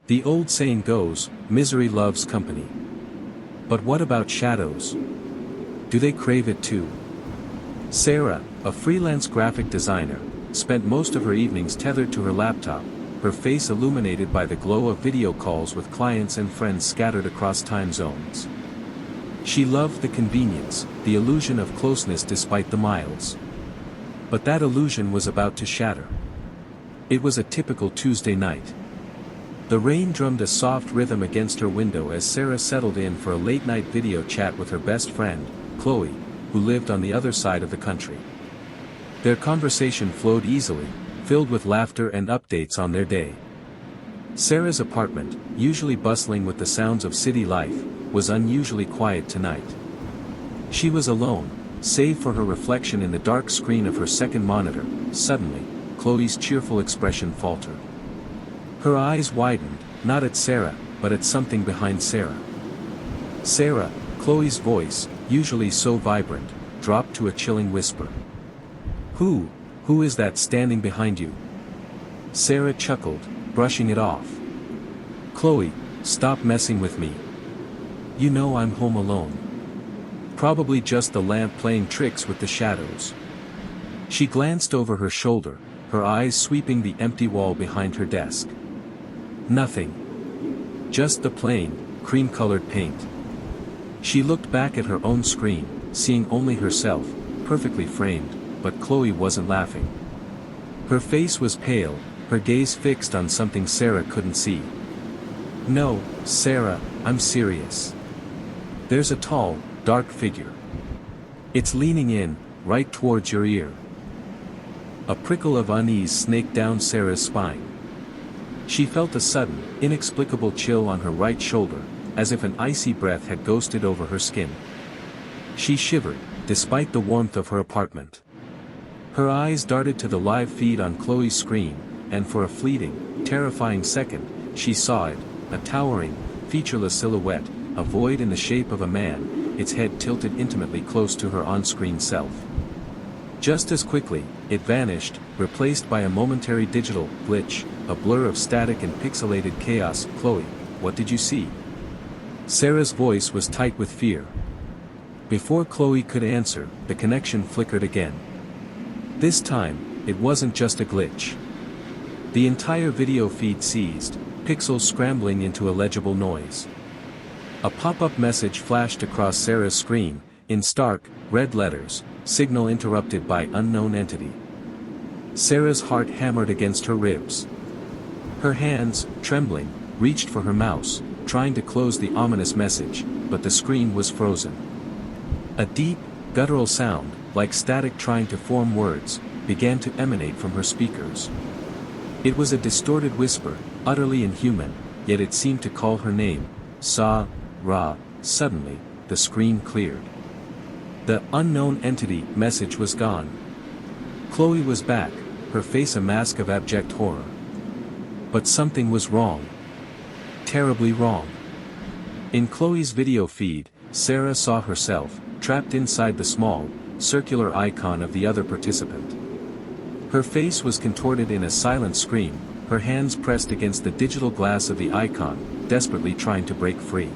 The old saying goes, misery loves company. But what about shadows? Do they crave it too? Sarah, a freelance graphic designer, spent most of her evenings tethered to her laptop, her face illuminated by the glow of video calls with clients and friends scattered across time zones. She loved the convenience, the illusion of closeness despite the miles. But that illusion was about to shatter. It was a typical Tuesday night. The rain drummed a soft rhythm against her window as Sarah settled in for a late-night video chat with her best friend, Chloe, who lived on the other side of the country. Their conversation flowed easily, filled with laughter and updates on their day. Sarah's apartment, usually bustling with the sounds of city life, was unusually quiet tonight. She was alone, save for her reflection in the dark screen of her second monitor. Suddenly, Chloe's cheerful expression faltered. Her eyes widened, not at Sarah, but at something behind Sarah. Sarah, Chloe's voice, usually so vibrant, dropped to a chilling whisper. Who is that standing behind you?" Sarah chuckled, brushing it off. "Chloe, stop messing with me. You know I'm home alone. Probably just the lamp playing tricks with the shadows." She glanced over her shoulder, her eyes sweeping the empty wall behind her desk. Nothing. Just the plain, cream-colored paint. She looked back at her own screen, seeing only herself, perfectly framed, but Chloe wasn't laughing. Her face was pale, her gaze fixed on something Sarah couldn't see. "No, Sarah, I'm serious. There's a tall, dark figure. It's leaning in, right towards your ear." A prickle of unease snaked down Sarah's spine. She felt a sudden, inexplicable chill on her right shoulder, as if an icy breath had ghosted over her skin. She shivered, despite the warmth of her apartment. Her eyes darted to the live feed on Chloe's screen, and for a fleeting, terrifying second, she saw it, a towering, featureless silhouette, a void in the shape of a man, its head tilted intimately close to her on-screen self. Just as quickly, it vanished, replaced by a momentary digital glitch, a blur of static and pixelated chaos. "Chloe, what did you see?" Sarah's voice was tight with fear. Before Chloe could answer, the connection flickered again. This time, it wasn't just a glitch. The entire video feed seized, pixels scrambling into illegible noise. A pop-up message flashed across Sarah's screen, in stark, red letters, "Signal interrupted by unknown entity." Sarah's heart hammered against her ribs. Her hands, trembling, reached for her mouse, trying to close the ominous message, but the screen was frozen. A deep, guttural sound, like static trying to form words, began to emanate from her speakers. It was a distorted whisper, utterly inhuman, yet it seemed to call her name, Sa-Ra. Suddenly, the screen cleared. The unknown entity message was gone. Chloe was back, her face a mask of abject horror. But something was wrong. Terribly wrong. In Chloe's video feed, Sarah saw herself, trapped inside the small, circular icon of the other participant. Her face was contorted in a silent scream, her hands pressed against the digital glass of the icon, desperately trying to break free.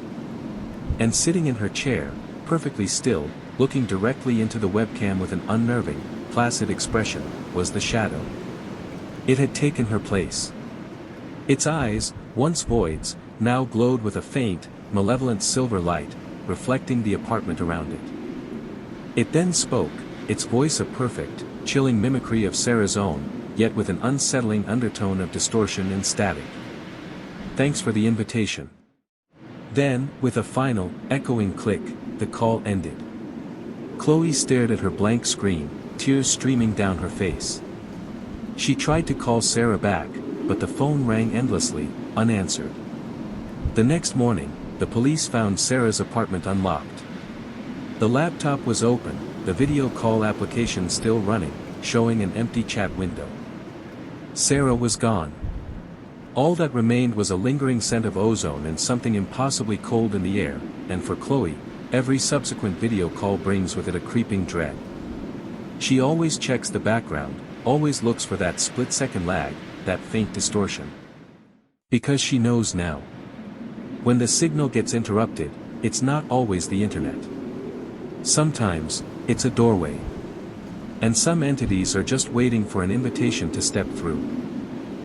And sitting in her chair, perfectly still, looking directly into the webcam with an unnerving, placid expression, was the shadow. It had taken her place. Its eyes, once voids, now glowed with a faint, malevolent silver light, reflecting the apartment around it. It then spoke, its voice a perfect, chilling mimicry of Sarah's own, yet with an unsettling undertone of distortion and static. "Thanks for the invitation." Then, with a final, echoing click, the call ended. Chloe stared at her blank screen, tears streaming down her face. She tried to call Sarah back, but the phone rang endlessly, unanswered. The next morning, the police found Sarah's apartment unlocked. The laptop was open, the video call application still running, showing an empty chat window. Sarah was gone. All that remained was a lingering scent of ozone and something impossibly cold in the air, and for Chloe, every subsequent video call brings with it a creeping dread. She always checks the background, always looks for that split-second lag, that faint distortion. Because she knows now. When the signal gets interrupted, it's not always the internet. Sometimes, it's a doorway. And some entities are just waiting for an invitation to step through.